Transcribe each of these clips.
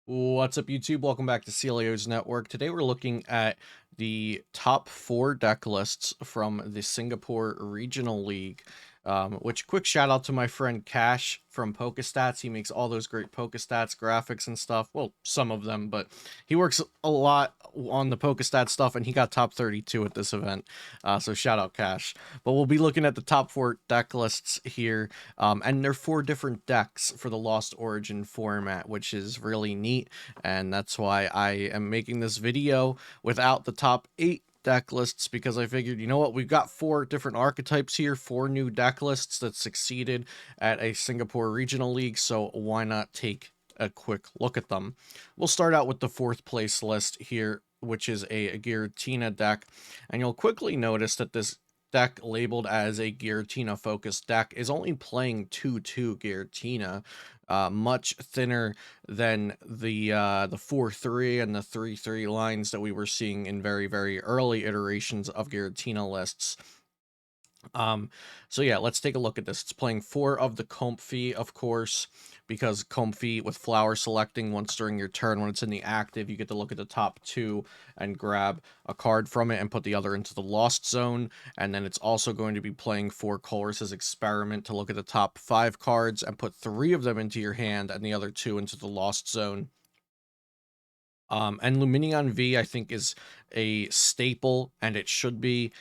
What's up, YouTube? Welcome back to CLEO's Network. Today we're looking at the top 4 deck lists from the Singapore Regional League. Which, quick shout out to my friend Cash from PokeStats. He makes all those great PokeStats graphics and stuff. Well, some of them, but he works a lot on the PokeStats stuff, and he got top 32 at this event. So shout out Cash. But we'll be looking at the top 4 deck lists here. And they're 4 different decks for the Lost Origin format, which is really neat, and that's why I am making this video without the top 8 deck lists, because I figured, you know what, we've got 4 different archetypes here, 4 new deck lists that succeeded at a Singapore Regional League, so why not take a quick look at them. We'll start out with the 4th place list here, which is a Giratina deck, and you'll quickly notice that this deck labeled as a Giratina focused deck is only playing 2/2 Giratina, much thinner than the 4/3 and the 3/3 lines that we were seeing in very early iterations of Giratina lists. So yeah, let's take a look at this. It's playing 4 of the Comfy, of course, because Comfy with flower selecting once during your turn, when it's in the active, you get to look at the top 2 and grab a card from it and put the other into the Lost Zone. And then it's also going to be playing 4 Colress's Experiment to look at the top 5 cards and put 3 of them into your hand and the other 2 into the Lost Zone. And Luminion V, I think, is a staple, and it should be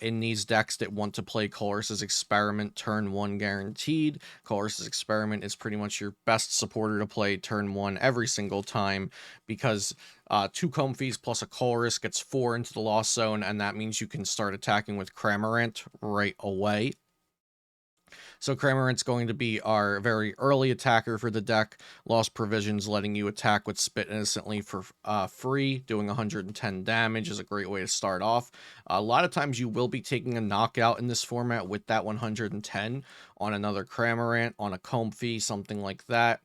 in these decks that want to play Colress's Experiment turn 1 guaranteed. Colress's Experiment is pretty much your best supporter to play turn 1 every single time, because 2 Comfies plus a Colress gets 4 into the Lost Zone, and that means you can start attacking with Cramorant right away. So Cramorant's going to be our very early attacker for the deck. Lost Provisions letting you attack with Spit instantly for free, doing 110 damage is a great way to start off. A lot of times you will be taking a knockout in this format with that 110 on another Cramorant, on a Comfy, something like that.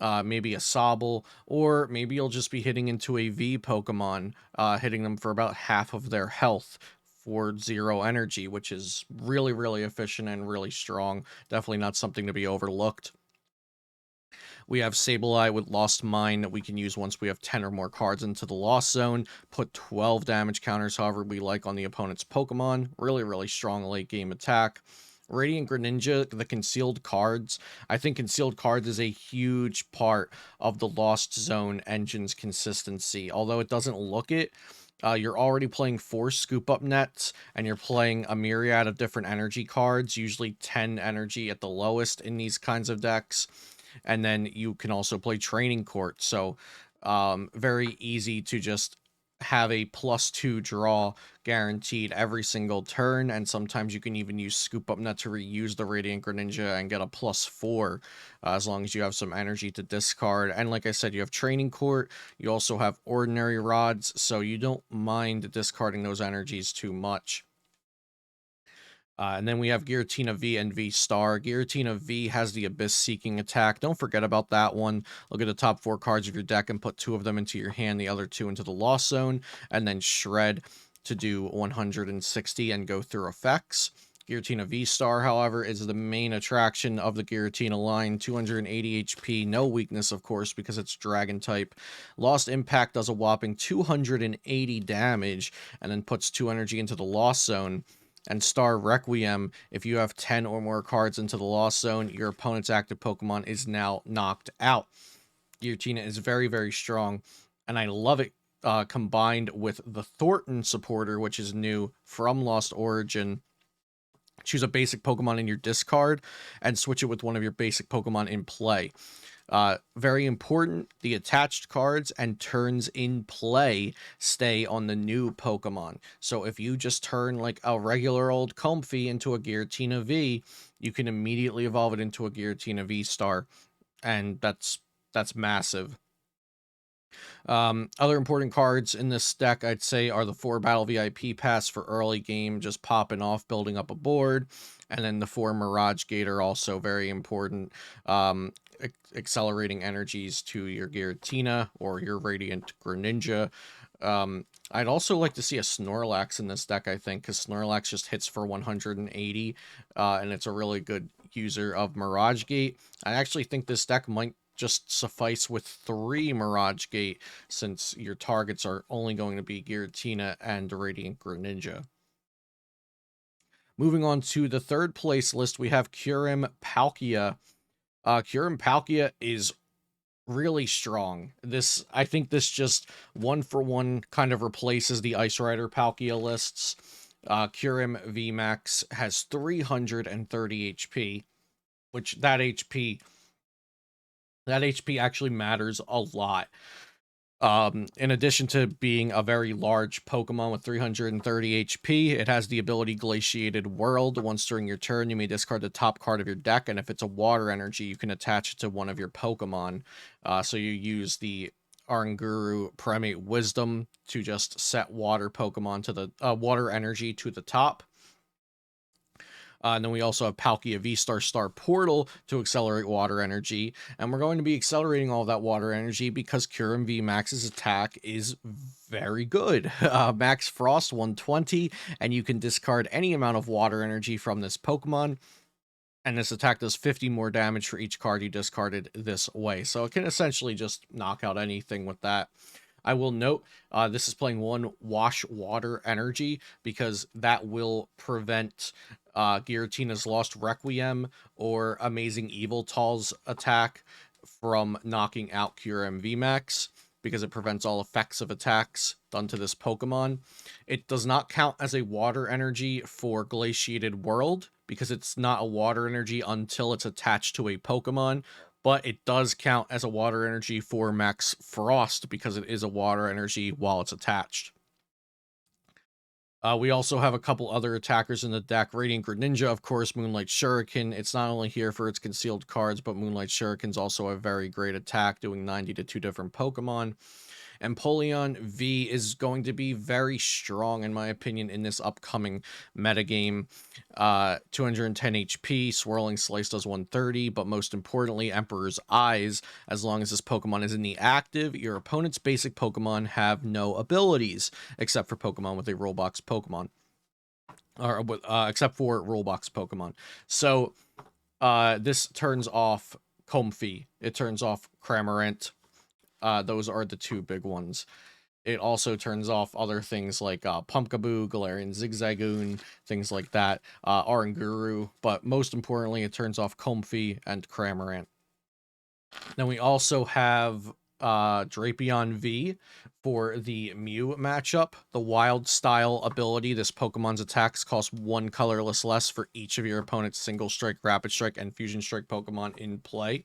Maybe a Sobble, or maybe you'll just be hitting into a V Pokemon, hitting them for about half of their health for 0 energy, which is really efficient and really strong. Definitely not something to be overlooked. We have Sableye with Lost Mine that we can use once we have 10 or more cards into the Lost Zone. Put 12 damage counters however we like on the opponent's Pokemon. Really strong late game attack. Radiant Greninja, the concealed cards. I think concealed cards is a huge part of the Lost Zone engine's consistency. Although it doesn't look it, you're already playing 4 scoop up nets, and you're playing a myriad of different energy cards, usually 10 energy at the lowest in these kinds of decks. And then you can also play Training Court, so very easy to just have a +2 draw guaranteed every single turn, and sometimes you can even use Scoop Up Net to reuse the Radiant Greninja and get a +4 as long as you have some energy to discard. And like I said, you have Training Court, you also have Ordinary Rods, so you don't mind discarding those energies too much. And then we have Giratina V and VSTAR. Giratina V has the Abyss Seeking attack. Don't forget about that one. Look at the top 4 cards of your deck and put 2 of them into your hand, the other 2 into the Lost Zone, and then Shred to do 160 and go through effects. Giratina VSTAR, however, is the main attraction of the Giratina line. 280 HP, no weakness, of course, because it's Dragon type. Lost Impact does a whopping 280 damage, and then puts 2 energy into the Lost Zone. And Star Requiem, if you have 10 or more cards into the Lost Zone, your opponent's active Pokemon is now knocked out. Giratina is very strong, and I love it combined with the Thornton supporter, which is new from Lost Origin. Choose a basic Pokemon in your discard and switch it with one of your basic Pokemon in play. Very important, the attached cards and turns in play stay on the new Pokemon. So if you just turn like a regular old Comfy into a Giratina V, you can immediately evolve it into a Giratina V-Star, and that's massive. Other important cards in this deck, I'd say, are the 4 Battle VIP Pass for early game, just popping off, building up a board, and then the 4 Mirage Gate are also very important, accelerating energies to your Giratina or your Radiant Greninja. I'd also like to see a Snorlax in this deck, I think, because Snorlax just hits for 180, and it's a really good user of Mirage Gate. I actually think this deck might just suffice with 3 Mirage Gate, since your targets are only going to be Giratina and Radiant Greninja. Moving on to the third place list, we have Kyurem Palkia. Kyurem Palkia is really strong. I think this just one for one kind of replaces the Ice Rider Palkia lists. Kyurem VMAX has 330 HP, which that HP actually matters a lot. In addition to being a very large Pokemon with 330 HP, it has the ability Glaciated World. Once during your turn, you may discard the top card of your deck, and if it's a water energy, you can attach it to one of your Pokemon. So you use the Oranguru Primate Wisdom to just set water Pokemon to the water energy to the top. And then we also have Palkia VSTAR Star Portal to accelerate water energy. And we're going to be accelerating all that water energy because Kyurem VMAX's attack is very good. Max Frost 120, and you can discard any amount of water energy from this Pokemon. And this attack does 50 more damage for each card you discarded this way. So it can essentially just knock out anything with that. I will note this is playing 1 Wash Water Energy because that will prevent Giratina's Lost Requiem or Amazing Eviltal's attack from knocking out Kyurem VMAX, because it prevents all effects of attacks done to this Pokemon. It does not count as a water energy for Glaciated World, because it's not a water energy until it's attached to a Pokemon, but it does count as a water energy for Max Frost because it is a water energy while it's attached. We also have a couple other attackers in the deck. Radiant Greninja, of course, Moonlight Shuriken. It's not only here for its concealed cards, but Moonlight Shuriken's also a very great attack, doing 90 to 2 different Pokemon. Empoleon V is going to be very strong, in my opinion, in this upcoming metagame. 210 HP, Swirling Slice does 130, but most importantly, Emperor's Eyes. As long as this Pokemon is in the active, your opponent's basic Pokemon have no abilities, except for Pokemon with a Roblox Pokemon. Or except for Roblox Pokemon. So this turns off Comfey. It turns off Cramorant. Those are the 2 big ones. It also turns off other things like Pumpkaboo, Galarian Zigzagoon, things like that, Oranguru, but most importantly, it turns off Comfey and Cramorant. Then we also have Drapion V for the Mew matchup. The Wild Style ability, this Pokemon's attacks cost 1 colorless less for each of your opponent's Single Strike, Rapid Strike, and Fusion Strike Pokemon in play.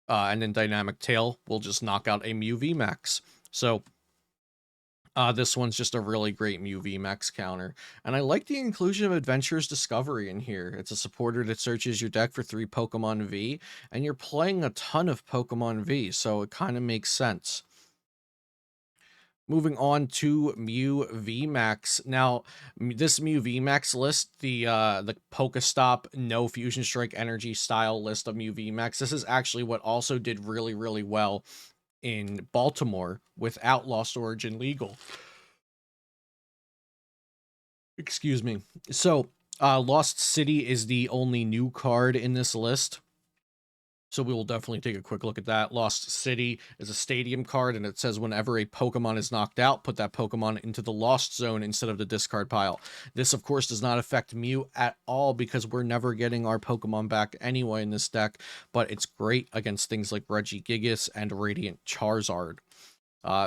And then Dynamic Tail will just knock out a Mew VMAX. So this one's just a really great Mew VMAX counter. And I like the inclusion of Adventurer's Discovery in here. It's a supporter that searches your deck for 3 Pokemon V, and you're playing a ton of Pokemon V, so it kind of makes sense. Moving on to Mew VMAX. Now, this Mew VMAX list, the Pokestop no Fusion Strike energy style list of Mew VMAX, this is actually what also did really, really well in Baltimore without Lost Origin legal. Excuse me. So, Lost City is the only new card in this list. So we will definitely take a quick look at that. Lost City is a stadium card, and it says whenever a Pokemon is knocked out, put that Pokemon into the Lost Zone instead of the discard pile. This, of course, does not affect Mew at all because we're never getting our Pokemon back anyway in this deck, but it's great against things like Regigigas and Radiant Charizard.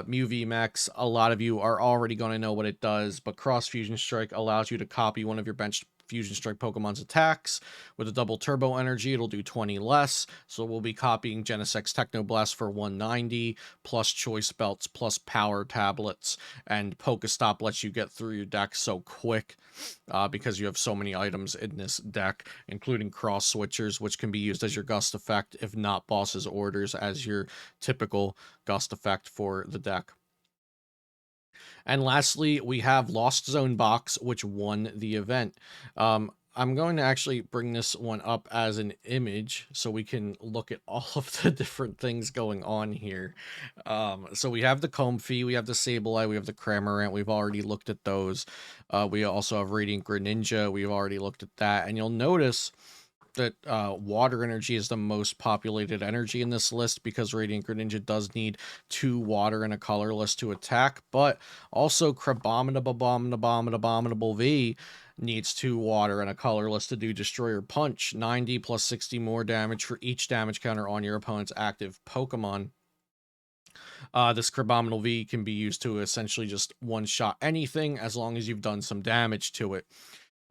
Mew VMAX, a lot of you are already going to know what it does, but Cross Fusion Strike allows you to copy one of your benched Fusion Strike Pokemon's attacks. With a double turbo energy, it'll do 20 less, so we'll be copying Genesec's Technoblast for 190, plus Choice Belts, plus Power Tablets, and Pokestop lets you get through your deck so quick, because you have so many items in this deck, including Cross Switchers, which can be used as your Gust effect, if not Boss's Orders, as your typical Gust effect for the deck. And lastly, we have Lost Zone Box, which won the event. I'm going to actually bring this one up as an image so we can look at all of the different things going on here. So we have the Comfey, we have the Sableye, we have the Cramorant, we've already looked at those. We also have Radiant Greninja, we've already looked at that. And you'll notice that water energy is the most populated energy in this list because Radiant Greninja does need 2 water and a colorless to attack, but also Abominable V needs 2 water and a colorless to do Destroyer Punch, 90 plus 60 more damage for each damage counter on your opponent's active Pokemon. This Crabominal V can be used to essentially just one-shot anything as long as you've done some damage to it.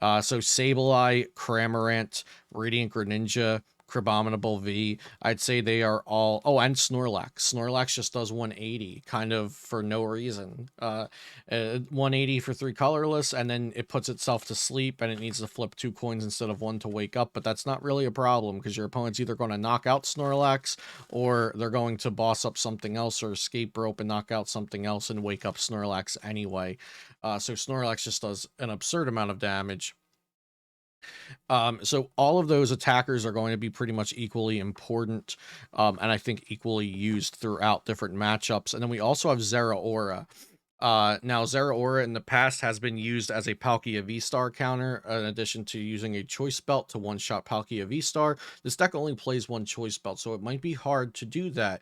So Sableye, Cramorant, Radiant Greninja, Crabominable V, I'd say they are all... Oh, and Snorlax. Snorlax just does 180, kind of for no reason. 180 for 3 colorless, and then it puts itself to sleep, and it needs to flip 2 coins instead of 1 to wake up, but that's not really a problem, because your opponent's either going to knock out Snorlax, or they're going to boss up something else, or escape rope and knock out something else, and wake up Snorlax anyway. So Snorlax just does an absurd amount of damage. So all of those attackers are going to be pretty much equally important, and I think equally used throughout different matchups. And then we also have Zeraora. Now, Zeraora in the past has been used as a Palkia V-Star counter, in addition to using a Choice Belt to one-shot Palkia V-Star. This deck only plays 1 Choice Belt, so it might be hard to do that.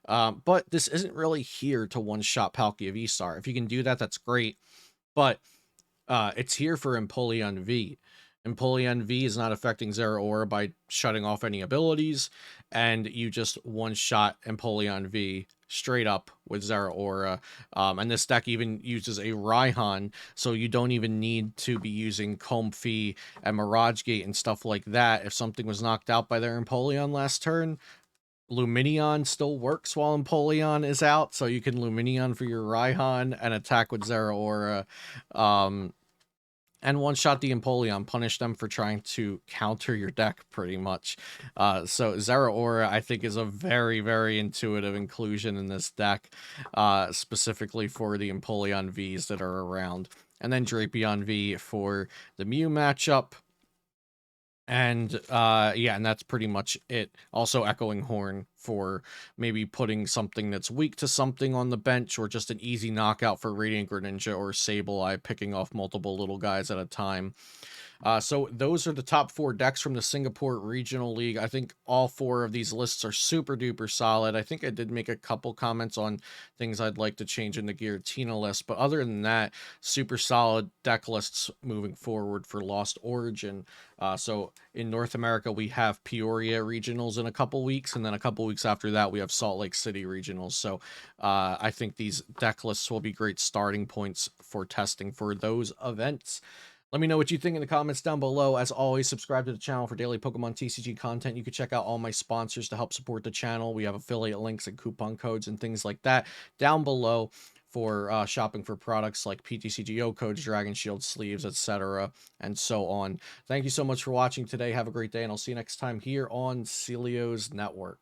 But this isn't really here to one-shot Palkia V-Star. If you can do that, that's great. But it's here for Empoleon V. Empoleon V is not affecting Zeraora by shutting off any abilities, and you just one-shot Empoleon V straight up with Zeraora. And this deck even uses a Raihan, so you don't even need to be using Comfey and Mirage Gate and stuff like that. If something was knocked out by their Empoleon last turn, Lumineon still works while Empoleon is out, so you can Lumineon for your Raihan and attack with Zeraora. And one-shot the Empoleon, punish them for trying to counter your deck, pretty much. So Zeraora, I think, is a very, very intuitive inclusion in this deck, specifically for the Empoleon Vs that are around. And then Drapion V for the Mew matchup. And yeah, and that's pretty much it. Also Echoing Horn for maybe putting something that's weak to something on the bench, or just an easy knockout for Radiant Greninja or Sableye, picking off multiple little guys at a time. So those are the top 4 decks from the Singapore Regional League. I think all 4 of these lists are super duper solid. I think I did make a couple comments on things I'd like to change in the Giratina list, but other than that, super solid deck lists moving forward for Lost Origin. So in North America, we have Peoria Regionals in a couple weeks, and then a couple weeks after that, we have Salt Lake City Regionals. So I think these deck lists will be great starting points for testing for those events. Let me know what you think in the comments down below. As always, subscribe to the channel for daily Pokemon TCG content. You can check out all my sponsors to help support the channel. We have affiliate links and coupon codes and things like that down below for shopping for products like PTCGO codes, Dragon Shield sleeves, etc., and so on. Thank you so much for watching today. Have a great day, and I'll see you next time here on Celio's Network.